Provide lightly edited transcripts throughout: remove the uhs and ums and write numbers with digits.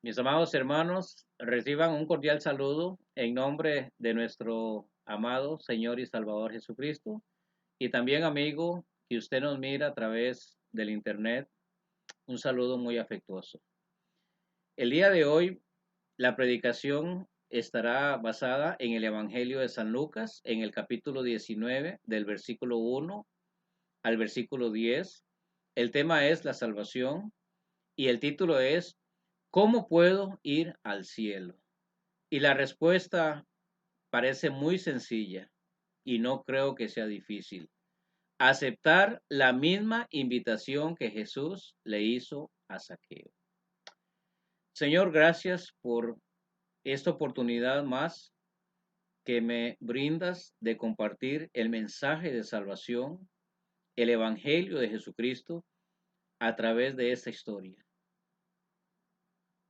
Mis amados hermanos, reciban un cordial saludo en nombre de nuestro amado Señor y Salvador Jesucristo y también amigo que usted nos mira a través del internet, un saludo muy afectuoso. El día de hoy la predicación estará basada en el Evangelio de San Lucas, en el capítulo 19, del versículo 1 al versículo 10. El tema es la salvación y el título es ¿Cómo puedo ir al cielo? Y la respuesta parece muy sencilla y no creo que sea difícil. Aceptar la misma invitación que Jesús le hizo a Zaqueo. Señor, gracias por esta oportunidad más que me brindas de compartir el mensaje de salvación, el Evangelio de Jesucristo a través de esta historia.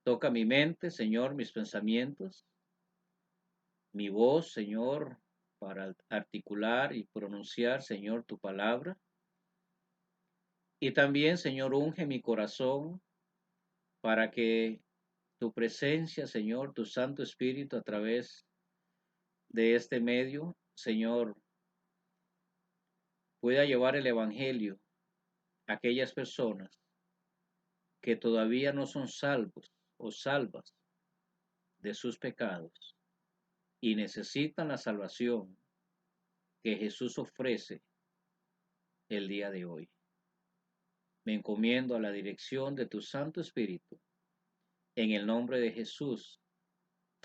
Toca mi mente, Señor, mis pensamientos, mi voz, Señor, para articular y pronunciar, Señor, tu palabra. Y también, Señor, unge mi corazón para que tu presencia, Señor, tu Santo Espíritu a través de este medio, Señor, pueda llevar el Evangelio a aquellas personas que todavía no son salvos o salvas de sus pecados y necesitan la salvación que Jesús ofrece el día de hoy. Me encomiendo a la dirección de tu Santo Espíritu en el nombre de Jesús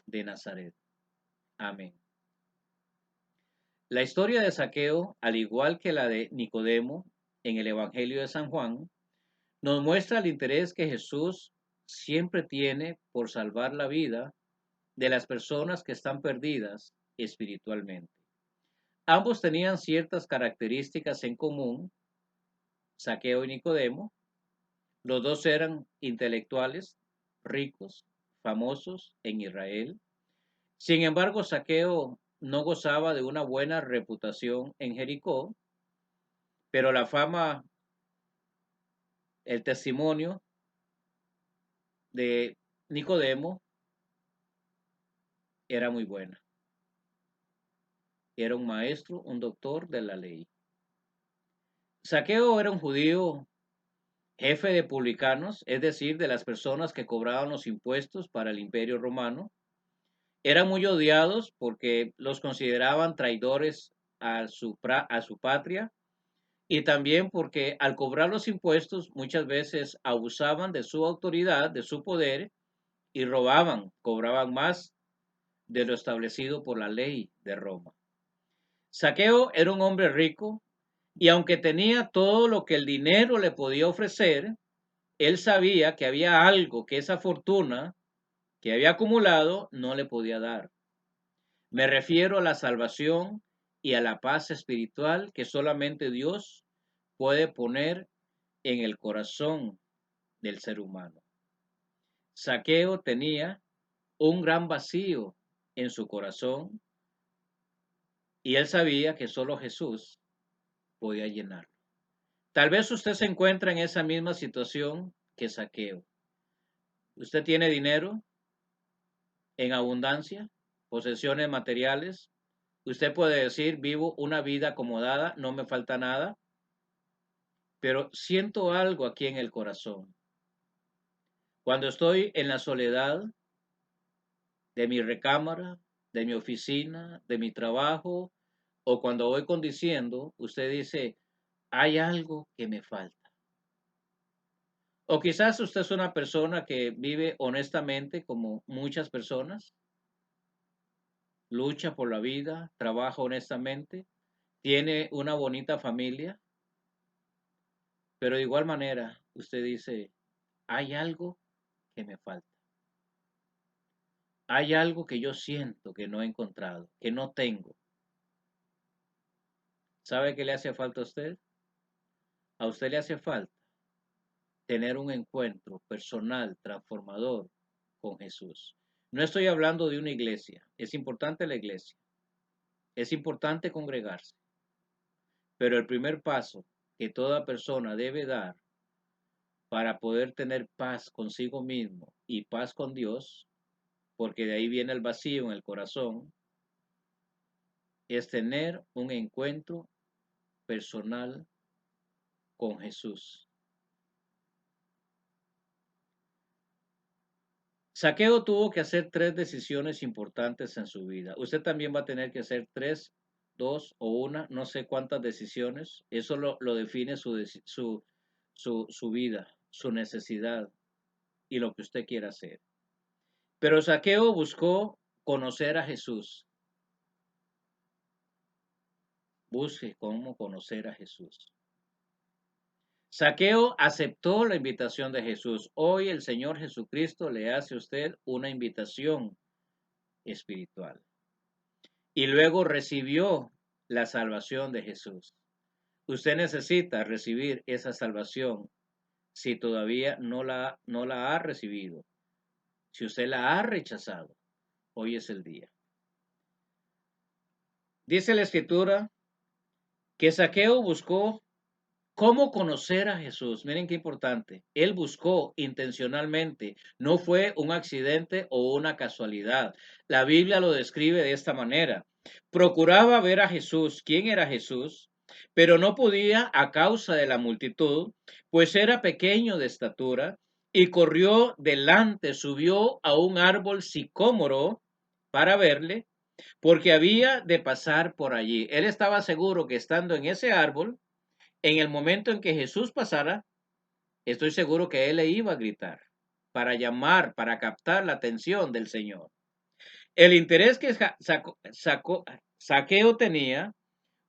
de Nazaret. Amén. La historia de Zaqueo, al igual que la de Nicodemo en el Evangelio de San Juan, nos muestra el interés que Jesús siempre tiene por salvar la vida de las personas que están perdidas espiritualmente. Ambos tenían ciertas características en común, Zaqueo y Nicodemo. Los dos eran intelectuales, ricos, famosos en Israel. Sin embargo, Zaqueo no gozaba de una buena reputación en Jericó, pero la fama, el testimonio de Nicodemo era muy buena. Era un maestro, un doctor de la ley. Zaqueo era un judío jefe de publicanos, es decir, de las personas que cobraban los impuestos para el imperio romano. Eran muy odiados porque los consideraban traidores a su patria y también porque al cobrar los impuestos muchas veces abusaban de su autoridad, de su poder y robaban, cobraban más de lo establecido por la ley de Roma. Saqueo era un hombre rico y aunque tenía todo lo que el dinero le podía ofrecer, él sabía que había algo que esa fortuna que había acumulado no le podía dar. Me refiero a la salvación y a la paz espiritual que solamente Dios puede poner en el corazón del ser humano. Saqueo tenía un gran vacío en su corazón y él sabía que solo Jesús podía llenarlo. Tal vez usted se encuentra en esa misma situación que Saqueo. Usted tiene dinero en abundancia, posesiones materiales. Usted puede decir, vivo una vida acomodada, no me falta nada, pero siento algo aquí en el corazón. Cuando estoy en la soledad de mi recámara, de mi oficina, de mi trabajo, o cuando voy conduciendo, usted dice, hay algo que me falta. O quizás usted es una persona que vive honestamente como muchas personas, lucha por la vida, trabaja honestamente, tiene una bonita familia, pero de igual manera usted dice, hay algo que me falta. Hay algo que yo siento que no he encontrado, que no tengo. ¿Sabe qué le hace falta a usted? A usted le hace falta tener un encuentro personal, transformador con Jesús. No estoy hablando de una iglesia. Es importante la iglesia. Es importante congregarse. Pero el primer paso que toda persona debe dar para poder tener paz consigo mismo y paz con Dios, porque de ahí viene el vacío en el corazón, es tener un encuentro personal con Jesús. Saqueo tuvo que hacer tres decisiones importantes en su vida. Usted también va a tener que hacer tres, dos o una, no sé cuántas decisiones. Eso lo define su vida, su necesidad y lo que usted quiera hacer. Pero Saqueo buscó conocer a Jesús. Busque cómo conocer a Jesús. Saqueo aceptó la invitación de Jesús. Hoy el Señor Jesucristo le hace a usted una invitación espiritual. Y luego recibió la salvación de Jesús. Usted necesita recibir esa salvación si todavía no la ha recibido. Si usted la ha rechazado, hoy es el día. Dice la Escritura que Saqueo buscó cómo conocer a Jesús. Miren qué importante. Él buscó intencionalmente. No fue un accidente o una casualidad. La Biblia lo describe de esta manera. Procuraba ver a Jesús. ¿Quién era Jesús? Pero no podía a causa de la multitud, pues era pequeño de estatura, y corrió delante, subió a un árbol sicómoro para verle, porque había de pasar por allí. Él estaba seguro que estando en ese árbol, en el momento en que Jesús pasara, estoy seguro que él le iba a gritar para llamar, para captar la atención del Señor. El interés que Saqueo tenía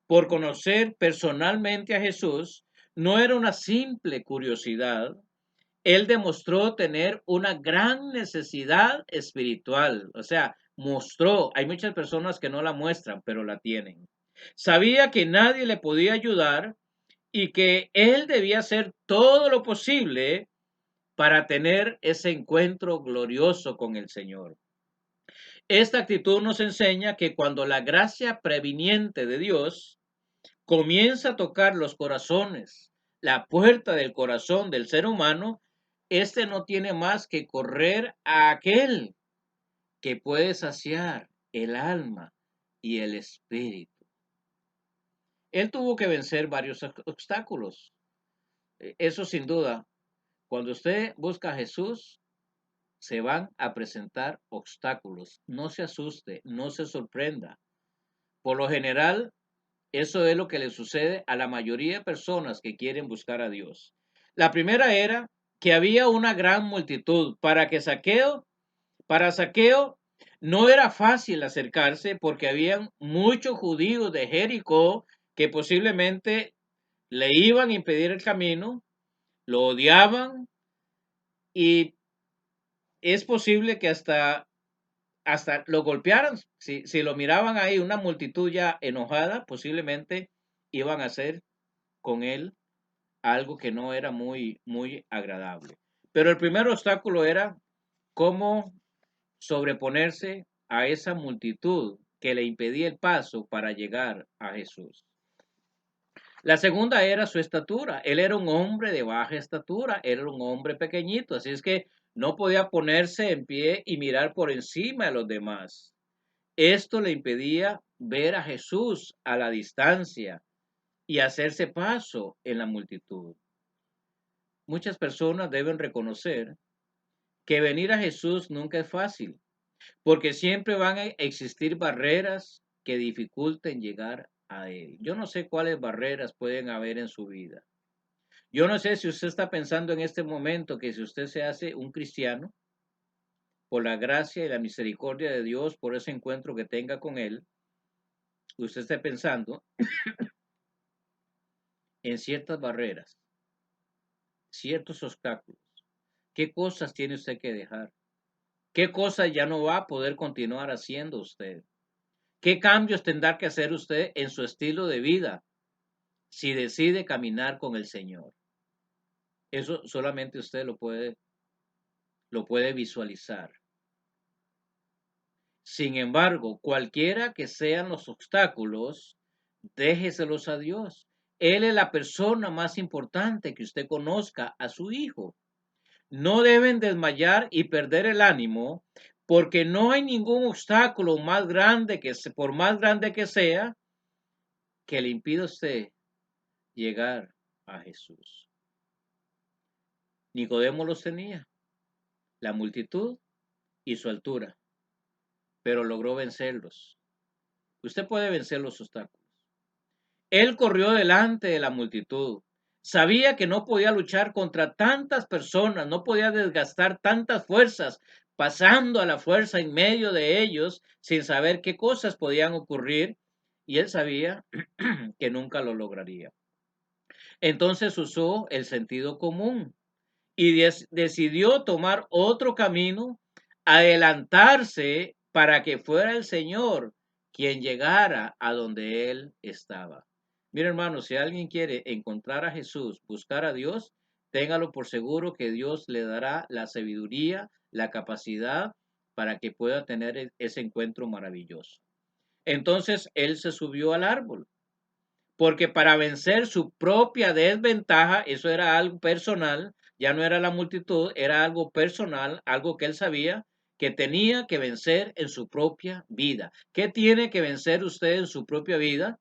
por conocer personalmente a Jesús no era una simple curiosidad. Él demostró tener una gran necesidad espiritual. O sea, mostró, hay muchas personas que no la muestran, pero la tienen. Sabía que nadie le podía ayudar y que él debía hacer todo lo posible para tener ese encuentro glorioso con el Señor. Esta actitud nos enseña que cuando la gracia previniente de Dios comienza a tocar los corazones, la puerta del corazón del ser humano, este no tiene más que correr a aquel que puede saciar el alma y el espíritu. Él tuvo que vencer varios obstáculos. Eso sin duda. Cuando usted busca a Jesús, se van a presentar obstáculos. No se asuste, no se sorprenda. Por lo general, eso es lo que le sucede a la mayoría de personas que quieren buscar a Dios. La primera era que había una gran multitud. Para Saqueo no era fácil acercarse porque habían muchos judíos de Jericó que posiblemente le iban a impedir el camino, lo odiaban y es posible que hasta lo golpearan. Si lo miraban ahí, una multitud ya enojada, posiblemente iban a hacer con él algo que no era muy agradable. Pero el primer obstáculo era cómo sobreponerse a esa multitud que le impedía el paso para llegar a Jesús. La segunda era su estatura. Él era un hombre de baja estatura, era un hombre pequeñito, así es que no podía ponerse en pie y mirar por encima de los demás. Esto le impedía ver a Jesús a la distancia y hacerse paso en la multitud. Muchas personas deben reconocer que venir a Jesús nunca es fácil, porque siempre van a existir barreras que dificulten llegar a Él. Yo no sé cuáles barreras pueden haber en su vida. Yo no sé si usted está pensando en este momento que si usted se hace un cristiano, por la gracia y la misericordia de Dios, por ese encuentro que tenga con Él, usted está pensando en ciertas barreras, ciertos obstáculos. ¿Qué cosas tiene usted que dejar? ¿Qué cosas ya no va a poder continuar haciendo usted? ¿Qué cambios tendrá que hacer usted en su estilo de vida si decide caminar con el Señor? Eso solamente usted lo puede visualizar. Sin embargo, cualquiera que sean los obstáculos, déjeselos a Dios. Él es la persona más importante que usted conozca a su hijo. No deben desmayar y perder el ánimo, porque no hay ningún obstáculo más grande por más grande que sea, que le impida a usted llegar a Jesús. Nicodemo los tenía, la multitud y su altura, pero logró vencerlos. Usted puede vencer los obstáculos. Él corrió delante de la multitud. Sabía que no podía luchar contra tantas personas, no podía desgastar tantas fuerzas, pasando a la fuerza en medio de ellos sin saber qué cosas podían ocurrir, y él sabía que nunca lo lograría. Entonces usó el sentido común y decidió tomar otro camino, adelantarse para que fuera el Señor quien llegara a donde él estaba. Mira, hermano, si alguien quiere encontrar a Jesús, buscar a Dios, téngalo por seguro que Dios le dará la sabiduría, la capacidad para que pueda tener ese encuentro maravilloso. Entonces él se subió al árbol, porque para vencer su propia desventaja, eso era algo personal, ya no era la multitud, era algo personal, algo que él sabía que tenía que vencer en su propia vida. ¿Qué tiene que vencer usted en su propia vida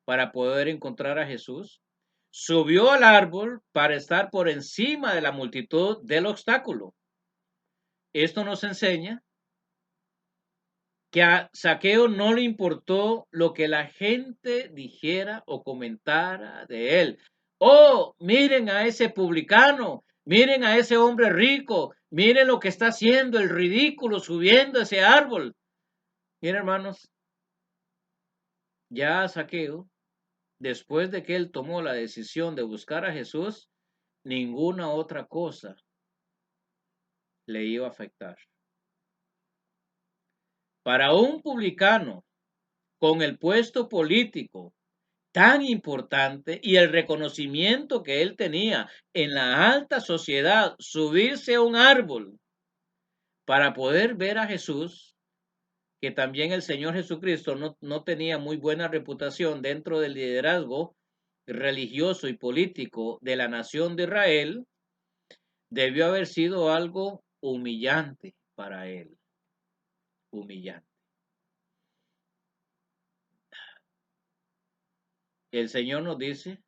para poder encontrar a Jesús? Subió al árbol para estar por encima de la multitud del obstáculo. Esto nos enseña que a Zaqueo no le importó lo que la gente dijera o comentara de él. Oh, miren a ese publicano, miren a ese hombre rico, miren lo que está haciendo, el ridículo subiendo ese árbol. Miren, hermanos, ya Zaqueo, después de que él tomó la decisión de buscar a Jesús, ninguna otra cosa le iba a afectar. Para un publicano con el puesto político tan importante y el reconocimiento que él tenía en la alta sociedad, subirse a un árbol para poder ver a Jesús, que también el Señor Jesucristo no tenía muy buena reputación dentro del liderazgo religioso y político de la nación de Israel, debió haber sido algo humillante para él, humillante. El Señor nos dice,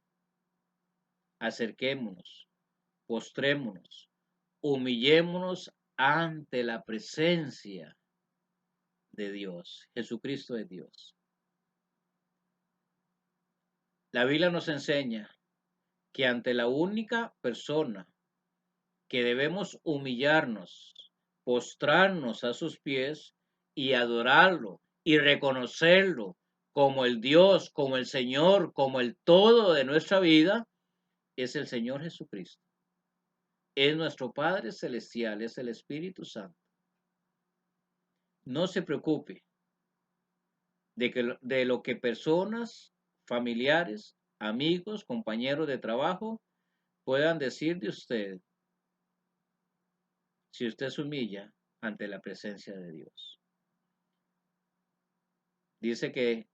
acerquémonos, postrémonos, humillémonos ante la presencia de Dios. Jesucristo es Dios. La Biblia nos enseña que ante la única persona que debemos humillarnos, postrarnos a sus pies y adorarlo y reconocerlo como el Dios, como el Señor, como el todo de nuestra vida, es el Señor Jesucristo. Es nuestro Padre Celestial, es el Espíritu Santo. No se preocupe de lo que personas, familiares, amigos, compañeros de trabajo puedan decir de usted si usted se humilla ante la presencia de Dios. Dice que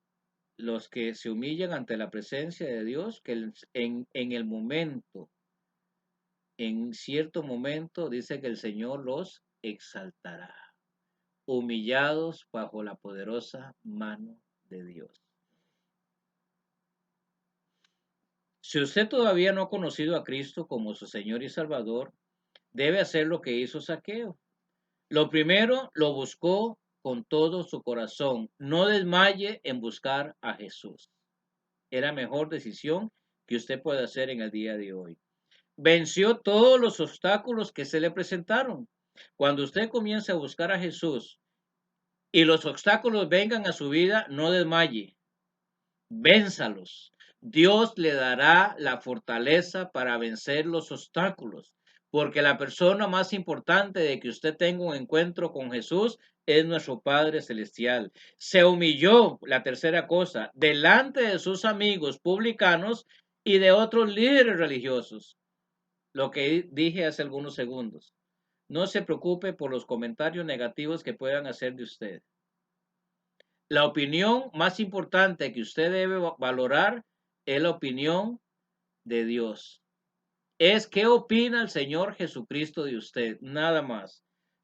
los que se humillan ante la presencia de Dios, que en el momento, en cierto momento, dice que el Señor los exaltará, humillados bajo la poderosa mano de Dios. Si usted todavía no ha conocido a Cristo como su Señor y Salvador, debe hacer lo que hizo Zaqueo. Lo primero, lo buscó con todo su corazón. No desmaye en buscar a Jesús. Es la mejor decisión que usted puede hacer en el día de hoy. Venció todos los obstáculos que se le presentaron. Cuando usted comience a buscar a Jesús y los obstáculos vengan a su vida, no desmaye. Vénzalos. Dios le dará la fortaleza para vencer los obstáculos, porque la persona más importante de que usted tenga un encuentro con Jesús es nuestro Padre Celestial. Se humilló, la tercera cosa, delante de sus amigos publicanos y de otros líderes religiosos, lo que dije hace algunos segundos. No se preocupe por los comentarios negativos que puedan hacer de usted. La opinión más importante que usted debe valorar es la opinión de Dios. Es qué opina el Señor Jesucristo de usted, nada más.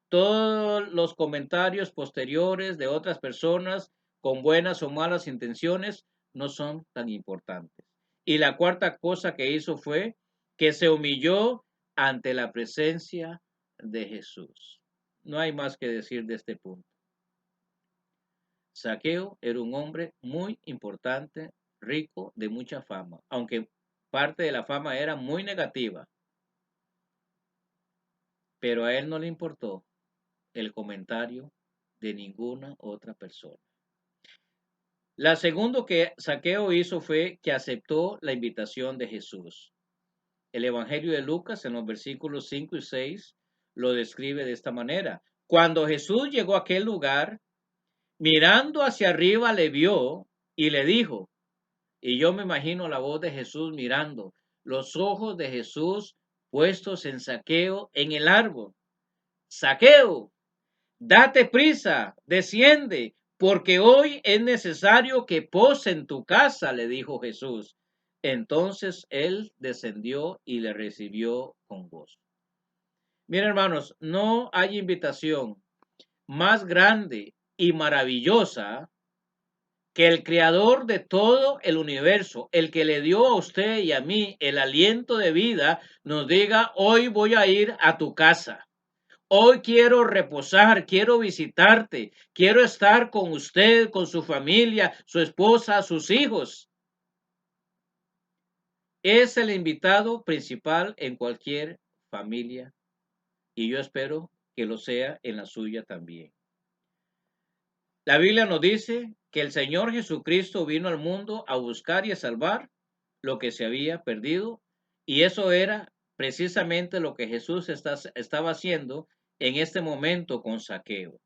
Todos los comentarios posteriores de otras personas con buenas o malas intenciones no son tan importantes. Y la cuarta cosa que hizo fue que se humilló ante la presencia de Jesús. No hay más que decir de este punto. Zaqueo era un hombre muy importante, rico, de mucha fama, aunque parte de la fama era muy negativa, pero a él no le importó el comentario de ninguna otra persona. La segunda que Zaqueo hizo fue que aceptó la invitación de Jesús. El Evangelio de Lucas en los versículos 5 y 6 lo describe de esta manera. Cuando Jesús llegó a aquel lugar, mirando hacia arriba le vio y le dijo, y yo me imagino la voz de Jesús mirando, los ojos de Jesús puestos en Zaqueo en el árbol. Zaqueo, date prisa, desciende, porque hoy es necesario que pose en tu casa, le dijo Jesús. Entonces él descendió y le recibió con gozo. Miren, hermanos, no hay invitación más grande y maravillosa que el creador de todo el universo, el que le dio a usted y a mí el aliento de vida, nos diga, hoy voy a ir a tu casa. Hoy quiero reposar, quiero visitarte, quiero estar con usted, con su familia, su esposa, sus hijos. Es el invitado principal en cualquier familia y yo espero que lo sea en la suya también. La Biblia nos dice que el Señor Jesucristo vino al mundo a buscar y a salvar lo que se había perdido y eso era precisamente lo que Jesús estaba haciendo en este momento con Zaqueo.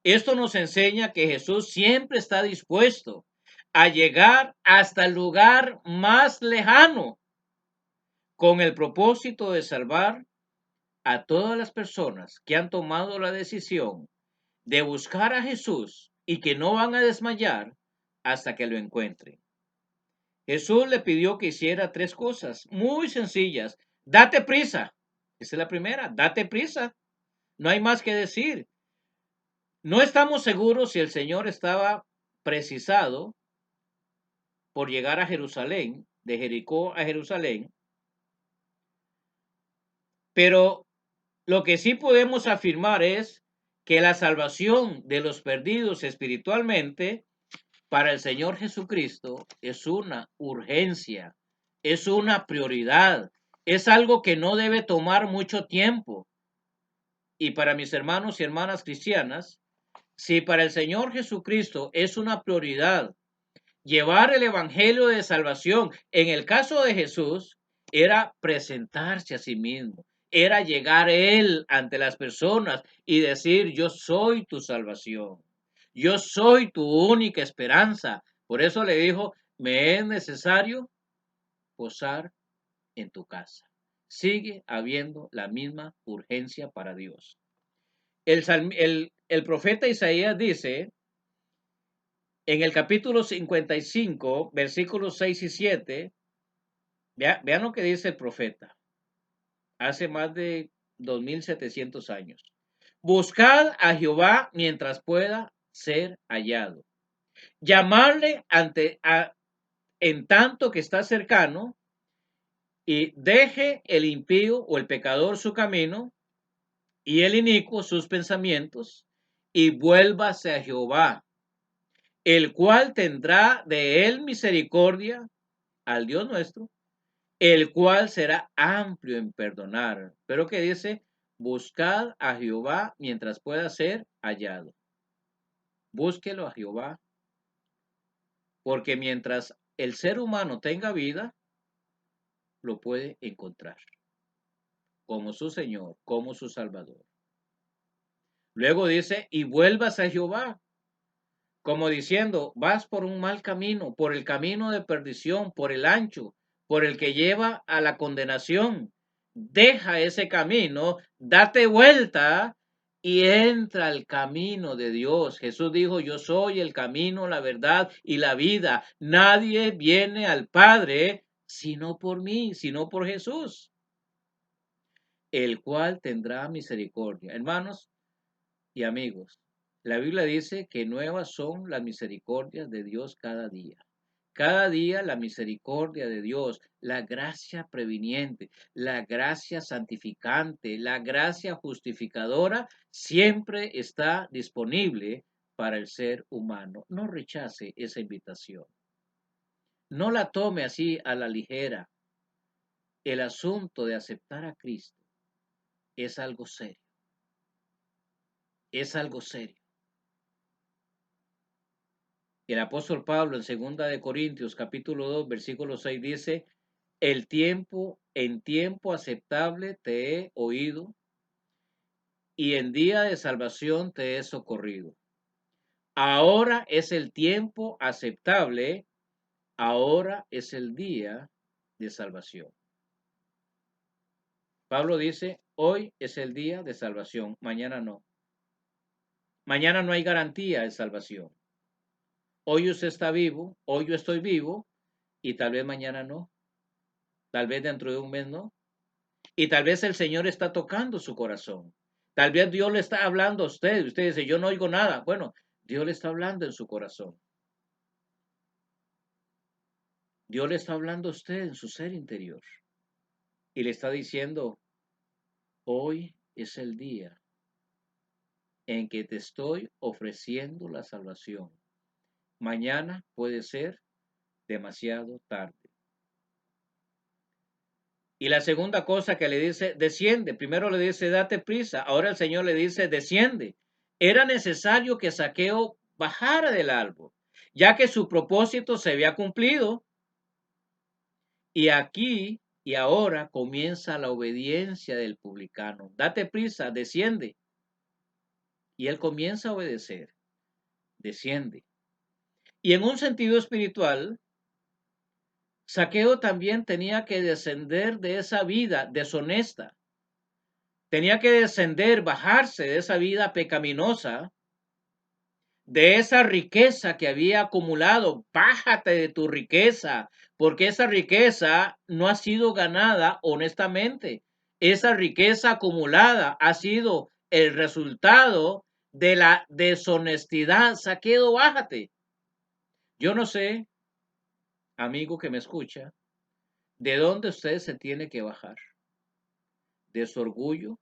Esto nos enseña que Jesús siempre está dispuesto a llegar hasta el lugar más lejano con el propósito de salvar a todas las personas que han tomado la decisión de buscar a Jesús y que no van a desmayar hasta que lo encuentren. Jesús le pidió que hiciera tres cosas muy sencillas. Date prisa. Esa es la primera. Date prisa. No hay más que decir. No estamos seguros si el Señor estaba precisado por llegar a Jerusalén, de Jericó a Jerusalén, pero lo que sí podemos afirmar es que la salvación de los perdidos espiritualmente para el Señor Jesucristo es una urgencia, es una prioridad, es algo que no debe tomar mucho tiempo. Y para mis hermanos y hermanas cristianas, si para el Señor Jesucristo es una prioridad llevar el evangelio de salvación, en el caso de Jesús, era presentarse a sí mismo, era llegar él ante las personas y decir, yo soy tu salvación, yo soy tu única esperanza. Por eso le dijo, me es necesario posar en tu casa. Sigue habiendo la misma urgencia para Dios. El profeta Isaías dice, en el capítulo 55, versículos 6 y 7, vean lo que dice el profeta, hace más de 2700 años. Buscad a Jehová mientras pueda ser hallado. Llamarle en tanto que está cercano y deje el impío o el pecador su camino y el inicuo sus pensamientos y vuélvase a Jehová, el cual tendrá de él misericordia al Dios nuestro, el cual será amplio en perdonar. Pero que dice, buscad a Jehová mientras pueda ser hallado. Búsquelo a Jehová, porque mientras el ser humano tenga vida, lo puede encontrar como su Señor, como su Salvador. Luego dice, y vuelvas a Jehová, como diciendo, vas por un mal camino, por el camino de perdición, por el ancho, por el que lleva a la condenación. Deja ese camino, date vuelta y entra al camino de Dios. Jesús dijo, yo soy el camino, la verdad y la vida. Nadie viene al Padre sino por mí, sino por Jesús, el cual tendrá misericordia. Hermanos y amigos, la Biblia dice que nuevas son las misericordias de Dios cada día. Cada día la misericordia de Dios, la gracia previniente, la gracia santificante, la gracia justificadora, siempre está disponible para el ser humano. No rechace esa invitación. No la tome así a la ligera. El asunto de aceptar a Cristo es algo serio. Es algo serio. El apóstol Pablo en 2 capítulo 2, versículo 6 dice, en tiempo aceptable te he oído y en día de salvación te he socorrido. Ahora es el tiempo aceptable, ahora es el día de salvación. Pablo dice, hoy es el día de salvación, mañana no. Mañana no hay garantía de salvación. Hoy usted está vivo, hoy yo estoy vivo y tal vez mañana no. Tal vez dentro de un mes no. Y tal vez el Señor está tocando su corazón. Tal vez Dios le está hablando a usted. Usted dice, yo no oigo nada. Bueno, Dios le está hablando en su corazón. Dios le está hablando a usted en su ser interior. Y le está diciendo, hoy es el día en que te estoy ofreciendo la salvación. Mañana puede ser demasiado tarde. Y la segunda cosa que le dice, desciende. Primero le dice, date prisa. Ahora el Señor le dice, desciende. Era necesario que Zaqueo bajara del árbol, ya que su propósito se había cumplido. Y aquí y ahora comienza la obediencia del publicano. Date prisa, desciende. Y él comienza a obedecer. Desciende. Y en un sentido espiritual, Zaqueo también tenía que descender de esa vida deshonesta. Tenía que descender, bajarse de esa vida pecaminosa, de esa riqueza que había acumulado. Bájate de tu riqueza, porque esa riqueza no ha sido ganada honestamente. Esa riqueza acumulada ha sido el resultado de la deshonestidad. Zaqueo, bájate. Yo no sé, amigo que me escucha, de dónde usted se tiene que bajar. ¿De su orgullo?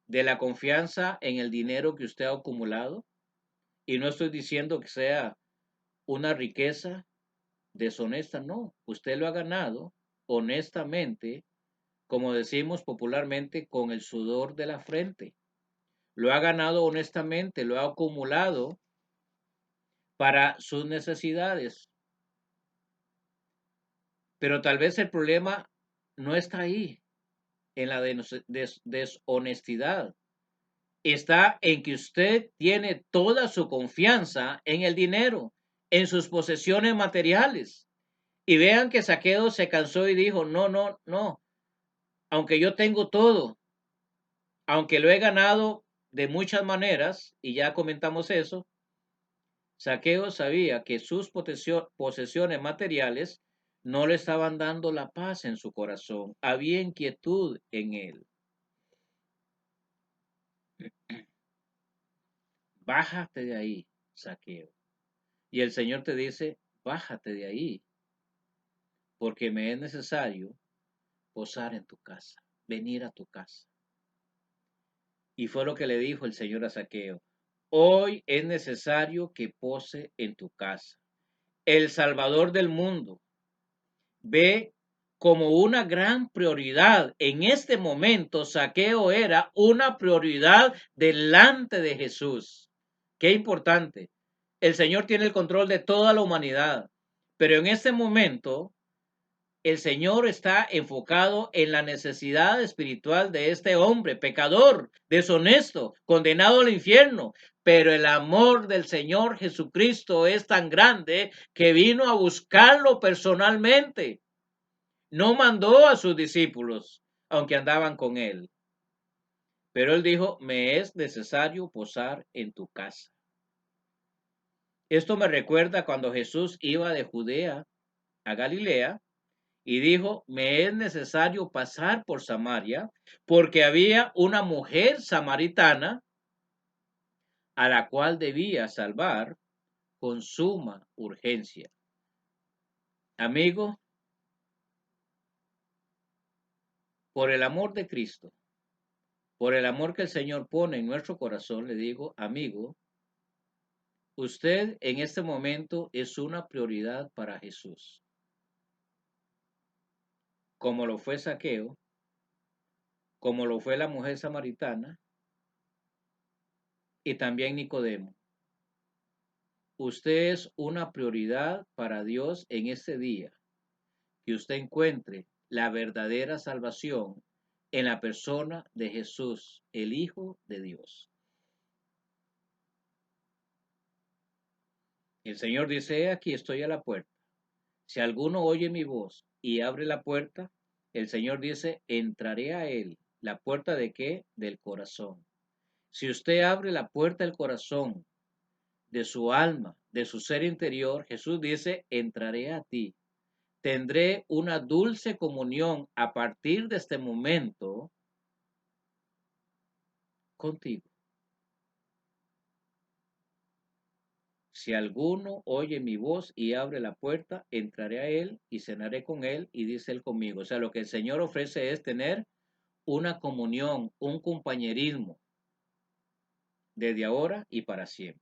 ¿De la confianza en el dinero que usted ha acumulado? Y no estoy diciendo que sea una riqueza deshonesta, no. Usted lo ha ganado honestamente, como decimos popularmente, con el sudor de la frente. Lo ha ganado honestamente, lo ha acumulado para sus necesidades. Pero tal vez el problema no está ahí, en la deshonestidad. Está en que usted tiene toda su confianza en el dinero, en sus posesiones materiales. Y vean que Zaqueo se cansó y dijo, no, no, no, aunque yo tengo todo, aunque lo he ganado de muchas maneras, y ya comentamos eso, Zaqueo sabía que sus posesiones materiales no le estaban dando la paz en su corazón, había inquietud en él. Bájate de ahí, Zaqueo. Y el Señor te dice, bájate de ahí, porque me es necesario posar en tu casa, venir a tu casa. Y fue lo que le dijo el Señor a Zaqueo. Hoy es necesario que pose en tu casa. El Salvador del mundo ve como una gran prioridad. En este momento, Zaqueo era una prioridad delante de Jesús. Qué importante. El Señor tiene el control de toda la humanidad, pero en este momento el Señor está enfocado en la necesidad espiritual de este hombre, pecador, deshonesto, condenado al infierno. Pero el amor del Señor Jesucristo es tan grande que vino a buscarlo personalmente. No mandó a sus discípulos, aunque andaban con él. Pero él dijo, me es necesario posar en tu casa. Esto me recuerda cuando Jesús iba de Judea a Galilea y dijo, me es necesario pasar por Samaria, porque había una mujer samaritana a la cual debía salvar con suma urgencia. Amigo, por el amor de Cristo, por el amor que el Señor pone en nuestro corazón, le digo, amigo, usted en este momento es una prioridad para Jesús, como lo fue Zaqueo, como lo fue la mujer samaritana y también Nicodemo. Usted es una prioridad para Dios en este día, que usted encuentre la verdadera salvación en la persona de Jesús, el Hijo de Dios. El Señor dice, aquí estoy a la puerta. Si alguno oye mi voz y abre la puerta, el Señor dice, entraré a él. ¿La puerta de qué? Del corazón. Si usted abre la puerta del corazón, de su alma, de su ser interior, Jesús dice, entraré a ti. Tendré una dulce comunión a partir de este momento contigo. Si alguno oye mi voz y abre la puerta, entraré a él y cenaré con él y dice él conmigo. O sea, lo que el Señor ofrece es tener una comunión, un compañerismo desde ahora y para siempre.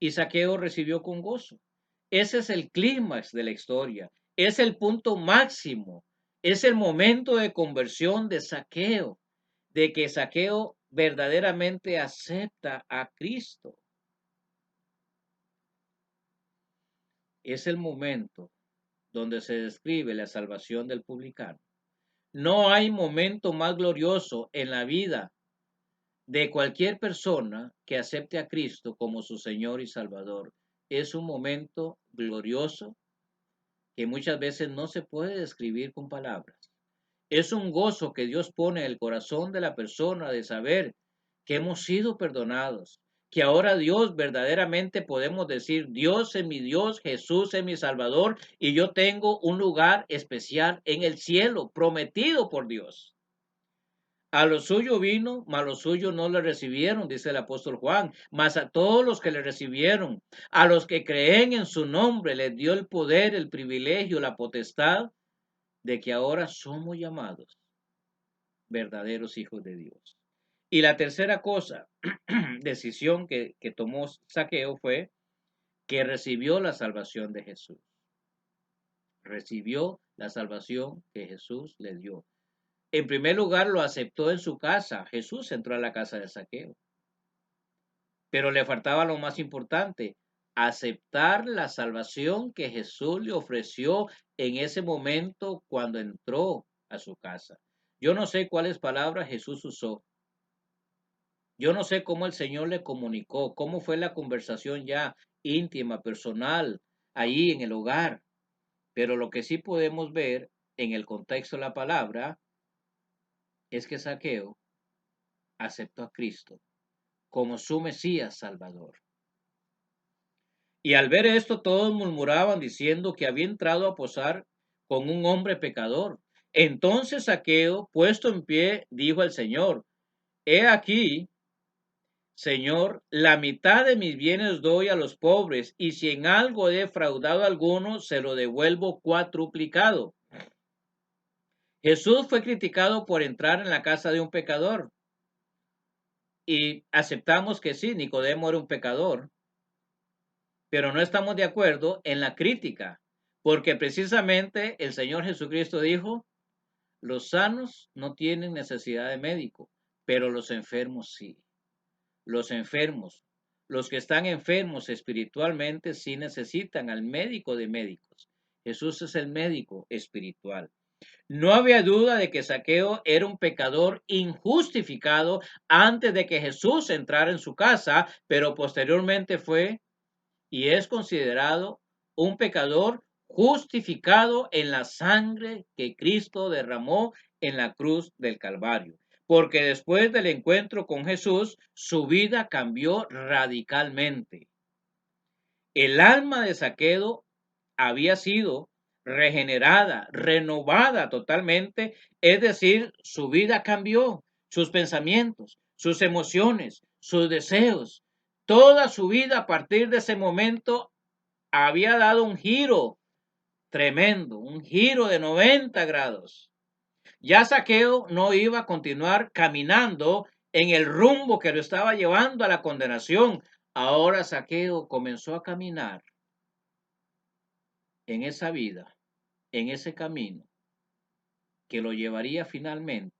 Y Zaqueo recibió con gozo. Ese es el clímax de la historia, es el punto máximo, es el momento de conversión de Zaqueo, de que Zaqueo verdaderamente acepta a Cristo. Es el momento donde se describe la salvación del publicano. No hay momento más glorioso en la vida de cualquier persona que acepte a Cristo como su Señor y Salvador. Es un momento glorioso que muchas veces no se puede describir con palabras. Es un gozo que Dios pone en el corazón de la persona de saber que hemos sido perdonados, que ahora Dios verdaderamente podemos decir, Dios es mi Dios, Jesús es mi Salvador y yo tengo un lugar especial en el cielo prometido por Dios. A lo suyo vino, mas los suyos no le recibieron, dice el apóstol Juan, mas a todos los que le recibieron, a los que creen en su nombre, les dio el poder, el privilegio, la potestad de que ahora somos llamados verdaderos hijos de Dios. Y la tercera cosa, decisión que tomó Zaqueo fue que recibió la salvación de Jesús. Recibió la salvación que Jesús le dio. En primer lugar, lo aceptó en su casa. Jesús entró a la casa de Zaqueo. Pero le faltaba lo más importante, aceptar la salvación que Jesús le ofreció en ese momento cuando entró a su casa. Yo no sé cuáles palabras Jesús usó. Yo no sé cómo el Señor le comunicó, cómo fue la conversación ya íntima, personal, ahí en el hogar. Pero lo que sí podemos ver en el contexto de la palabra es que Zaqueo aceptó a Cristo como su Mesías Salvador. Y al ver esto, todos murmuraban diciendo que había entrado a posar con un hombre pecador. Entonces Zaqueo, puesto en pie, dijo al Señor, he aquí, Señor, la mitad de mis bienes doy a los pobres, y si en algo he defraudado a alguno, se lo devuelvo cuatruplicado. Jesús fue criticado por entrar en la casa de un pecador. Y aceptamos que sí, Nicodemo era un pecador, pero no estamos de acuerdo en la crítica, porque precisamente el Señor Jesucristo dijo, los sanos no tienen necesidad de médico, pero los enfermos sí. Los enfermos, los que están enfermos espiritualmente sí necesitan al médico de médicos. Jesús es el médico espiritual. No había duda de que Zaqueo era un pecador injustificado antes de que Jesús entrara en su casa, pero posteriormente fue y es considerado un pecador justificado en la sangre que Cristo derramó en la cruz del Calvario. porque después del encuentro con Jesús, su vida cambió radicalmente. El alma de Zaqueo había sido regenerada, renovada totalmente, es decir, su vida cambió, sus pensamientos, sus emociones, sus deseos, toda su vida a partir de ese momento había dado un giro tremendo, un giro de 90 grados. Ya Zaqueo no iba a continuar caminando en el rumbo que lo estaba llevando a la condenación. Ahora Zaqueo comenzó a caminar en esa vida, en ese camino que lo llevaría finalmente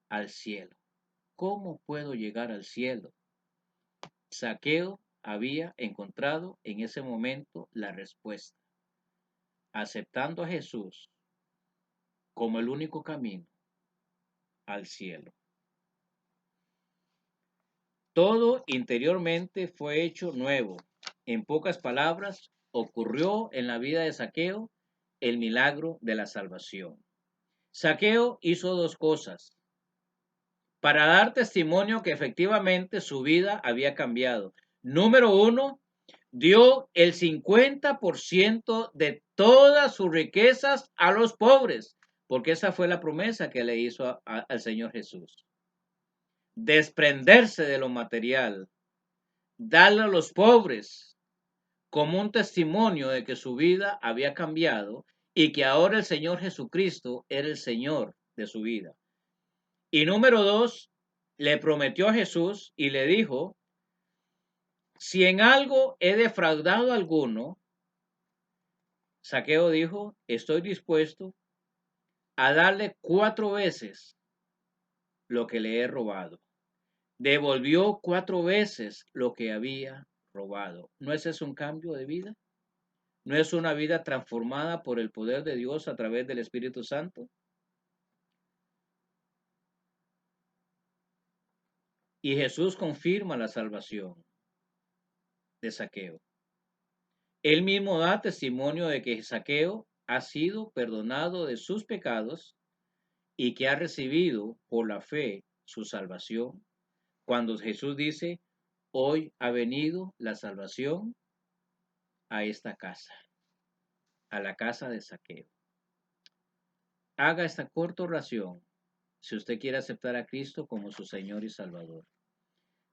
al cielo. ¿Cómo puedo llegar al cielo? Zaqueo había encontrado en ese momento la respuesta, aceptando a Jesús como el único camino al cielo. Todo interiormente fue hecho nuevo. En pocas palabras, ocurrió en la vida de Zaqueo el milagro de la salvación. Zaqueo hizo dos cosas para dar testimonio que efectivamente su vida había cambiado. Número uno, dio el 50% de todas sus riquezas a los pobres, porque esa fue la promesa que le hizo al Señor Jesús. Desprenderse de lo material, darle a los pobres como un testimonio de que su vida había cambiado y que ahora el Señor Jesucristo era el Señor de su vida. Y número dos, le prometió a Jesús y le dijo, si en algo he defraudado a alguno, Zaqueo dijo, estoy dispuesto a darle 4 veces lo que le he robado. Devolvió 4 veces lo que había robado. ¿No es eso un cambio de vida? ¿No es una vida transformada por el poder de Dios a través del Espíritu Santo? Y Jesús confirma la salvación de Zaqueo. Él mismo da testimonio de que Zaqueo ha sido perdonado de sus pecados y que ha recibido por la fe su salvación. Cuando Jesús dice, hoy ha venido la salvación a esta casa, a la casa de Zaqueo. Haga esta corta oración si usted quiere aceptar a Cristo como su Señor y Salvador.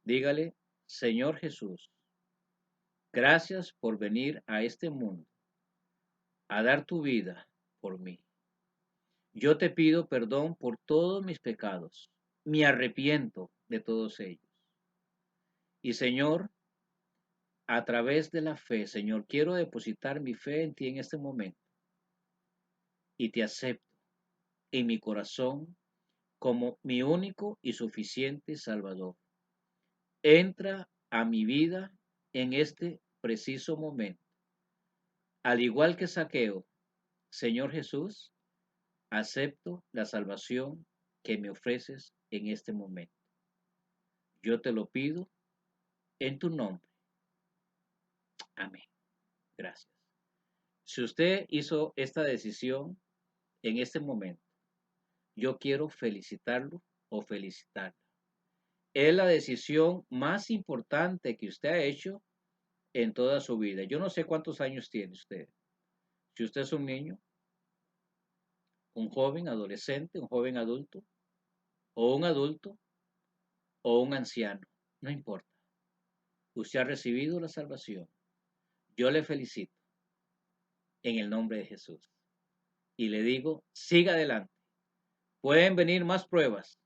Dígale, Señor Jesús, gracias por venir a este mundo a dar tu vida por mí. Yo te pido perdón por todos mis pecados. Me arrepiento de todos ellos. Y Señor, a través de la fe, Señor, quiero depositar mi fe en ti en este momento. Y te acepto en mi corazón como mi único y suficiente Salvador. Entra a mi vida en este preciso momento. Al igual que Zaqueo, Señor Jesús, acepto la salvación que me ofreces en este momento. Yo te lo pido en tu nombre. Amén. Gracias. Si usted hizo esta decisión en este momento, yo quiero felicitarlo o felicitarla. Es la decisión más importante que usted ha hecho en toda su vida. Yo no sé cuántos años tiene usted. Si usted es un niño, un joven adolescente, un joven adulto, o un adulto, o un anciano, no importa. Usted ha recibido la salvación. Yo le felicito en el nombre de Jesús. Y le digo, siga adelante. Pueden venir más pruebas.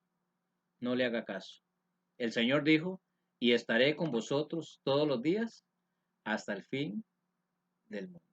No le haga caso. El Señor dijo, y estaré con vosotros todos los días hasta el fin del mundo.